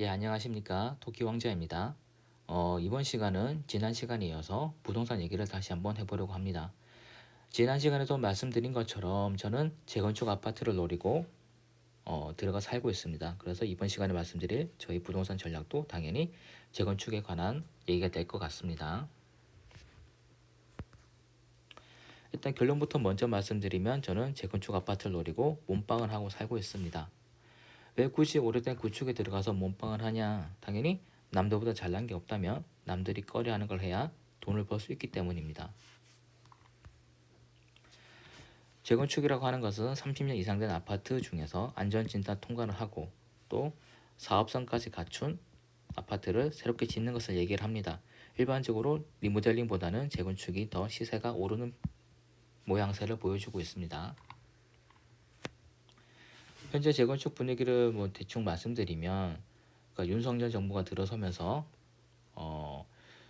네, 안녕하십니까. 토끼왕자입니다. 이번 시간은 지난 시간에 이어서 부동산 얘기를 다시 한번 해보려고 합니다. 지난 시간에도 말씀드린 것처럼 저는 재건축 아파트를 노리고 들어가 살고 있습니다. 그래서 이번 시간에 말씀드릴 저희 부동산 전략도 당연히 재건축에 관한 얘기가 될 것 같습니다. 일단 결론부터 먼저 말씀드리면 저는 재건축 아파트를 노리고 몸빵을 하고 살고 있습니다. 왜 굳이 오래된 구축에 들어가서 몸빵을 하냐? 당연히 남들보다 잘난 게 없다면 남들이 꺼려하는 걸 해야 돈을 벌 수 있기 때문입니다. 재건축이라고 하는 것은 30년 이상 된 아파트 중에서 안전진단 통과를 하고 또 사업성까지 갖춘 아파트를 새롭게 짓는 것을 얘기를 합니다. 일반적으로 리모델링보다는 재건축이 더 시세가 오르는 모양새를 보여주고 있습니다. 현재 재건축 분위기를 대충 말씀드리면 그러니까 윤석열 정부가 들어서면서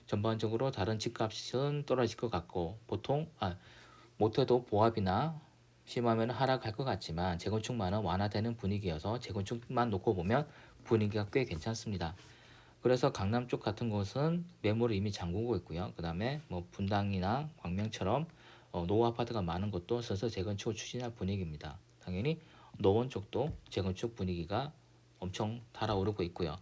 전반적으로 다른 집값은 떨어질 것 같고 보통 못해도 보합이나 심하면 하락할 것 같지만 재건축만은 완화되는 분위기여서 재건축만 놓고 보면 분위기가 꽤 괜찮습니다. 그래서 강남 쪽 같은 곳은 매물을 이미 잠그고 있고요. 그 다음에 분당이나 광명처럼 노후 아파트가 많은 곳도 슬슬 재건축을 추진할 분위기입니다. 당연히 노원 쪽도 재건축 분위기가 엄청 달아오르고 있고요.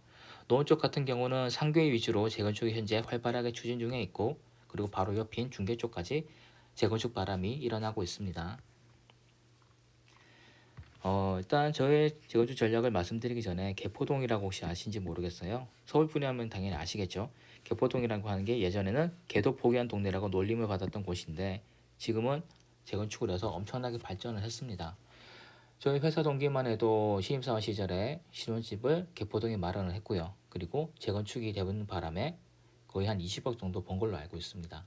노원 쪽 같은 경우는 상계 위주로 재건축이 현재 활발하게 추진 중에 있고 그리고 바로 옆인 중계 쪽까지 재건축 바람이 일어나고 있습니다. 일단 저의 재건축 전략을 말씀드리기 전에 개포동이라고 혹시 아신지 모르겠어요. 서울 분이하면 당연히 아시겠죠. 개포동이라고 하는 게 예전에는 개도 포기한 동네라고 놀림을 받았던 곳인데 지금은 재건축을 해서 엄청나게 발전을 했습니다. 저희 회사 동기만 해도 신입사원 시절에 신혼집을 개포동에 마련을 했고요. 그리고 재건축이 되는 바람에 거의 한 20억 정도 번 걸로 알고 있습니다.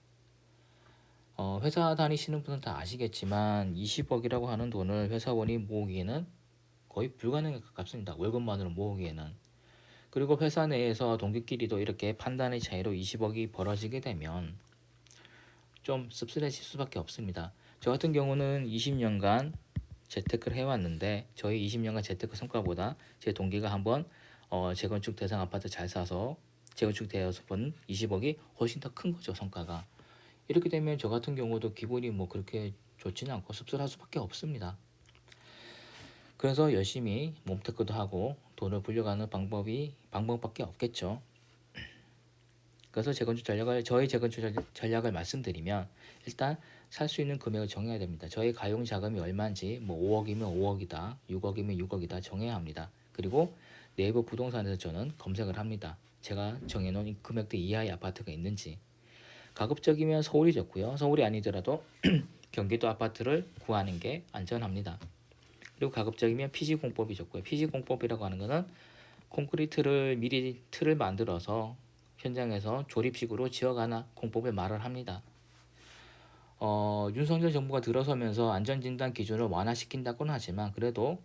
회사 다니시는 분은 다 아시겠지만 20억이라고 하는 돈을 회사원이 모으기에는 거의 불가능에 가깝습니다. 월급만으로 모으기에는. 그리고 회사 내에서 동기끼리도 이렇게 판단의 차이로 20억이 벌어지게 되면 좀 씁쓸해질 수밖에 없습니다. 저 같은 경우는 20년간 재테크를 해왔는데 저희 20년간 재테크 성과보다 제 동기가 한번 재건축 대상 아파트 잘 사서 재건축되어서 번 20억이 훨씬 더 큰 거죠, 성과가. 이렇게 되면 저 같은 경우도 기분이 그렇게 좋지는 않고 씁쓸할 수밖에 없습니다. 그래서 열심히 몸테크도 하고 돈을 불려가는 방법밖에 없겠죠. 그래서 저희 재건축 전략을 말씀드리면 일단 살 수 있는 금액을 정해야 됩니다. 저희 가용 자금이 얼마인지 5억이면 5억이다, 6억이면 6억이다 정해야 합니다. 그리고 네이버 부동산에서 저는 검색을 합니다. 제가 정해놓은 금액대 이하의 아파트가 있는지. 가급적이면 서울이 좋고요. 서울이 아니더라도 경기도 아파트를 구하는 게 안전합니다. 그리고 가급적이면 피지공법이 좋고요. 피지공법이라고 하는 것은 콘크리트를 미리 틀을 만들어서 현장에서 조립식으로 지어가는 공법을 말을 합니다. 윤석열 정부가 들어서면서 안전진단 기준을 완화시킨다고는 하지만 그래도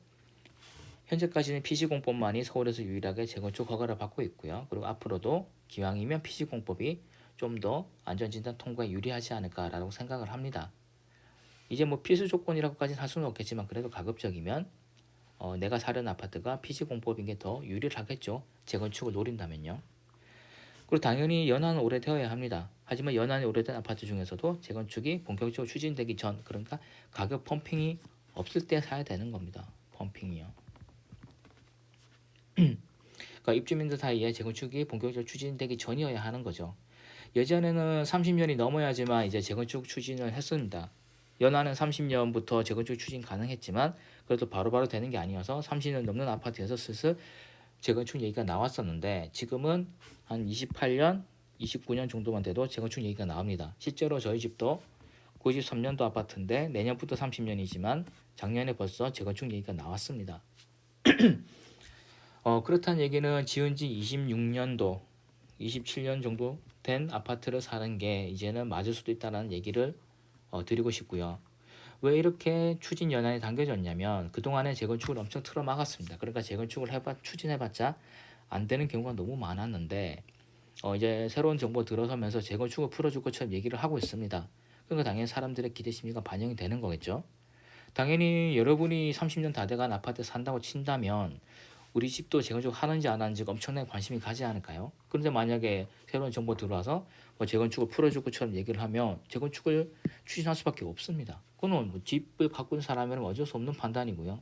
현재까지는 피지공법만이 서울에서 유일하게 재건축 허가를 받고 있고요. 그리고 앞으로도 기왕이면 피지공법이 좀 더 안전진단 통과에 유리하지 않을까라고 생각을 합니다. 이제 필수 조건이라고까지는 할 수는 없겠지만 그래도 가급적이면 내가 사려는 아파트가 피지공법인 게 더 유리하겠죠. 재건축을 노린다면요. 그리고 당연히 연한은 오래되어야 합니다. 하지만 연한이 오래된 아파트 중에서도 재건축이 본격적으로 추진되기 전, 그러니까 가격 펌핑이 없을 때 사야 되는 겁니다. 펌핑이요. 그러니까 입주민들 사이에 재건축이 본격적으로 추진되기 전이어야 하는 거죠. 예전에는 30년이 넘어야지만 이제 재건축 추진을 했습니다. 연한은 30년부터 재건축 추진 가능했지만 그래도 바로바로 되는 게 아니어서 30년 넘는 아파트에서 슬슬 재건축 얘기가 나왔었는데 지금은 한 28년, 29년 정도만 돼도 재건축 얘기가 나옵니다. 실제로 저희 집도 93년도 아파트인데 내년부터 30년이지만 작년에 벌써 재건축 얘기가 나왔습니다. 그렇다는 얘기는 지은 지 26년도, 27년 정도 된 아파트를 사는 게 이제는 맞을 수도 있다는 얘기를 드리고 싶고요. 왜 이렇게 추진 연한이 당겨졌냐면 그동안에 재건축을 엄청 틀어막았습니다. 그러니까 재건축을 추진해봤자 안 되는 경우가 너무 많았는데 이제 새로운 정부가 들어서면서 재건축을 풀어줄 것처럼 얘기를 하고 있습니다. 그러니까 당연히 사람들의 기대 심리가 반영이 되는 거겠죠. 당연히 여러분이 30년 다 돼간 아파트 산다고 친다면 우리 집도 재건축 하는지 안 하는지 엄청나게 관심이 가지 않을까요? 그런데 만약에 새로운 정보 들어와서 뭐 재건축을 풀어줄 것처럼 얘기를 하면 재건축을 추진할 수밖에 없습니다. 그건 뭐 집을 갖고 있는 사람이면 어쩔 수 없는 판단이고요.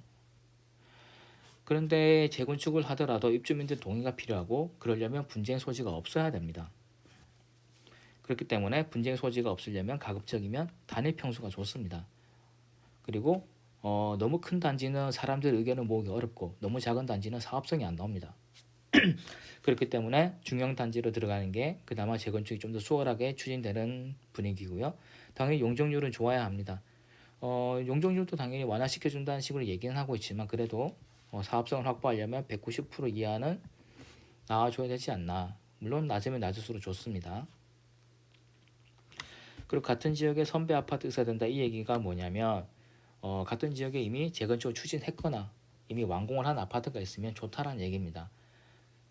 그런데 재건축을 하더라도 입주민들 동의가 필요하고 그러려면 분쟁 소지가 없어야 됩니다. 그렇기 때문에 분쟁 소지가 없으려면 가급적이면 단일 평수가 좋습니다. 그리고 너무 큰 단지는 사람들 의견을 모으기 어렵고 너무 작은 단지는 사업성이 안 나옵니다. 그렇기 때문에 중형 단지로 들어가는 게 그나마 재건축이 좀 더 수월하게 추진되는 분위기고요. 당연히 용적률은 좋아야 합니다. 용적률도 당연히 완화시켜준다는 식으로 얘기는 하고 있지만 그래도 사업성을 확보하려면 190% 이하는 나와줘야 되지 않나. 물론 낮으면 낮을수록 좋습니다. 그리고 같은 지역에 선배 아파트 있어야 된다 이 얘기가 뭐냐면 같은 지역에 이미 재건축을 추진했거나 이미 완공을 한 아파트가 있으면 좋다라는 얘기입니다.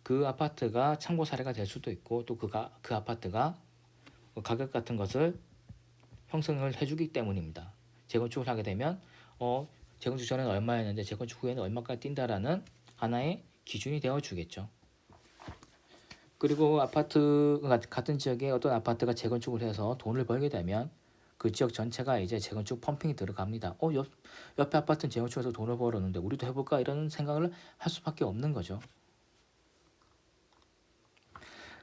그 아파트가 참고 사례가 될 수도 있고 또 그 아파트가 가격 같은 것을 형성을 해주기 때문입니다. 재건축을 하게 되면 재건축 전에는 얼마였는데 재건축 후에는 얼마까지 뛴다라는 하나의 기준이 되어주겠죠. 그리고 아파트 같은 지역에 어떤 아파트가 재건축을 해서 돈을 벌게 되면 그 지역 전체가 이제 재건축 펌핑이 들어갑니다. 옆에 아파트는 재건축해서 돈을 벌었는데 우리도 해볼까 이런 생각을 할 수밖에 없는 거죠.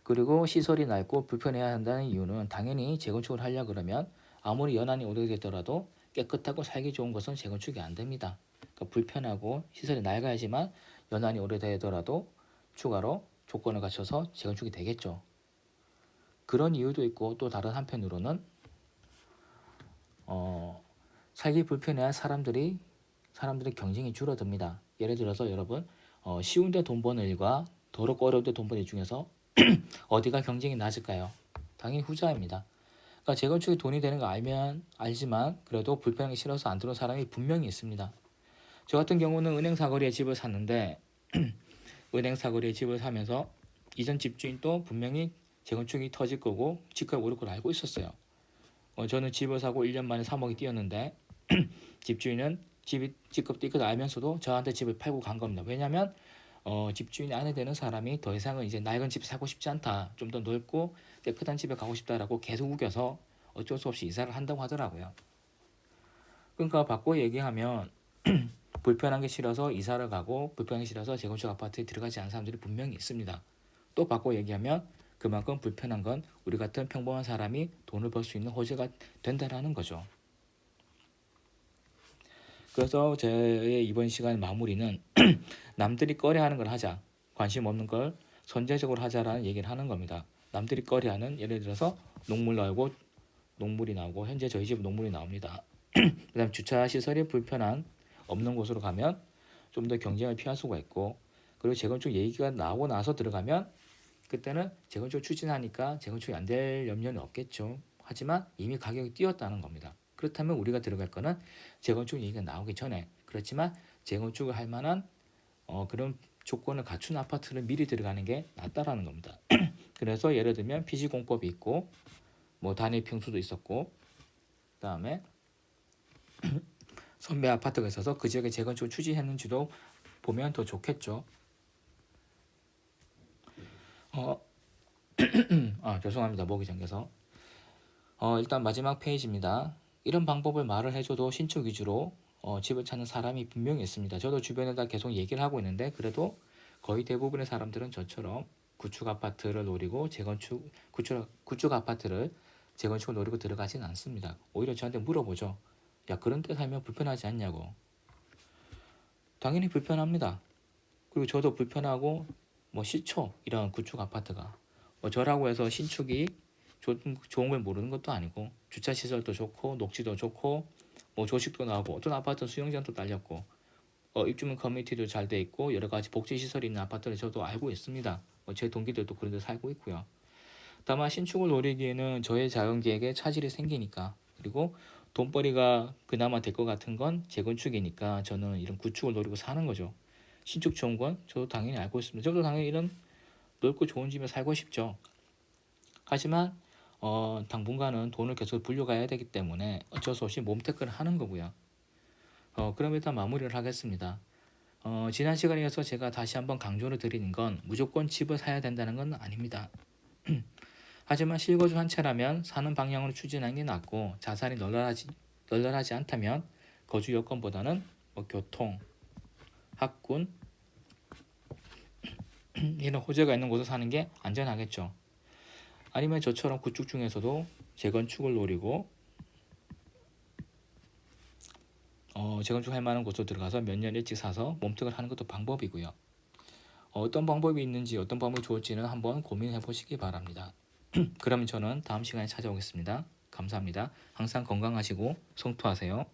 그리고 시설이 낡고 불편해야 한다는 이유는 당연히 재건축을 하려 그러면 아무리 연한이 오래되더라도 깨끗하고 살기 좋은 것은 재건축이 안 됩니다. 그러니까 불편하고 시설이 낡아야지만 연한이 오래되더라도 추가로 조건을 갖춰서 재건축이 되겠죠. 그런 이유도 있고 또 다른 한편으로는 살기 불편해야 사람들의 경쟁이 줄어듭니다. 예를 들어서 여러분 쉬운데 돈 버는 일과 더럽고 어려운데 돈 버는 일 중에서 어디가 경쟁이 낮을까요? 당연히 후자입니다. 그러니까 재건축이 돈이 되는 거 알지만 그래도 불편하기 싫어서 안 들어온 사람이 분명히 있습니다. 저 같은 경우는 은행 사거리에 집을 샀는데 은행 사거리에 집을 사면서 이전 집주인도 분명히 재건축이 터질 거고 집값이 오를 걸 알고 있었어요. 저는 집을 사고 1년 만에 3억이 뛰었는데 집주인은 집값 뛸 걸 알면서도 저한테 집을 팔고 간 겁니다. 왜냐하면 집주인이 아내 되는 사람이 더 이상은 이제 낡은 집 사고 싶지 않다. 좀 더 넓고 깨끗한 집에 가고 싶다라고 계속 우겨서 어쩔 수 없이 이사를 한다고 하더라고요. 그러니까 바꿔 얘기하면 불편한 게 싫어서 이사를 가고 불편한 게 싫어서 재건축 아파트에 들어가지 않은 사람들이 분명히 있습니다. 또 바꿔 얘기하면 그만큼 불편한 건 우리 같은 평범한 사람이 돈을 벌 수 있는 호재가 된다라는 거죠. 그래서 제 이번 시간 마무리는 남들이 꺼려하는 걸 하자. 관심 없는 걸 선제적으로 하자라는 얘기를 하는 겁니다. 남들이 꺼려하는 예를 들어서 농물이 나오고 현재 저희 집은 농물이 나옵니다. 그다음 주차 시설이 불편한 없는 곳으로 가면 좀 더 경쟁을 피할 수가 있고 그리고 재건축 얘기가 나오고 나서 들어가면 그때는 재건축 추진하니까 재건축이 안 될 염려는 없겠죠. 하지만 이미 가격이 뛰었다는 겁니다. 그렇다면 우리가 들어갈 거는 재건축 얘기가 나오기 전에 그렇지만 재건축을 할 만한 그런 조건을 갖춘 아파트를 미리 들어가는 게 낫다라는 겁니다. 그래서 예를 들면 피지공법이 있고 뭐 단일 평수도 있었고 그다음에 선배 아파트가 있어서 그 지역에 재건축을 추진했는지도 보면 더 좋겠죠. 죄송합니다. 목이 잠겨서. 일단 마지막 페이지입니다. 이런 방법을 말을 해줘도 신축 위주로 집을 찾는 사람이 분명히 있습니다. 저도 주변에다 계속 얘기를 하고 있는데 그래도 거의 대부분의 사람들은 저처럼 구축 아파트를 노리고 구축 아파트를 재건축을 노리고 들어가진 않습니다. 오히려 저한테 물어보죠. 야, 그런 데 살면 불편하지 않냐고. 당연히 불편합니다. 그리고 저도 불편하고 뭐 시초 이런 구축 아파트가 저라고 해서 신축이 좋은 걸 모르는 것도 아니고 주차 시설도 좋고 녹지도 좋고 뭐 조식도 나오고 어떤 아파트는 수영장도 딸렸고 입주민 커뮤니티도 잘 돼 있고 여러 가지 복지 시설이 있는 아파트를 저도 알고 있습니다. 제 동기들도 그런 데 살고 있고요. 다만 신축을 노리기에는 저의 작은 계획에 차질이 생기니까 그리고 돈벌이가 그나마 될 것 같은 건 재건축이니까 저는 이런 구축을 노리고 사는 거죠. 신축 좋은 건 저도 당연히 알고 있습니다. 저도 당연히 이런 넓고 좋은 집에 살고 싶죠. 하지만 당분간은 돈을 계속 불려가야 되기 때문에 어쩔 수 없이 몸테크를 하는 거고요. 그럼 일단 마무리를 하겠습니다. 지난 시간에 이어서 제가 다시 한번 강조를 드리는 건 무조건 집을 사야 된다는 건 아닙니다. 하지만 실거주 한 채라면 사는 방향으로 추진하는 게 낫고 자산이 널널하지 않다면 거주 여건보다는 교통, 학군 이런 호재가 있는 곳을 사는 게 안전하겠죠. 아니면 저처럼 구축 중에서도 재건축을 노리고 재건축할 만한 곳으로 들어가서 몇 년 일찍 사서 몸택을 하는 것도 방법이고요. 어떤 방법이 있는지 어떤 방법이 좋을지는 한번 고민해 보시기 바랍니다. 그러면 저는 다음 시간에 찾아오겠습니다. 감사합니다. 항상 건강하시고 성투하세요.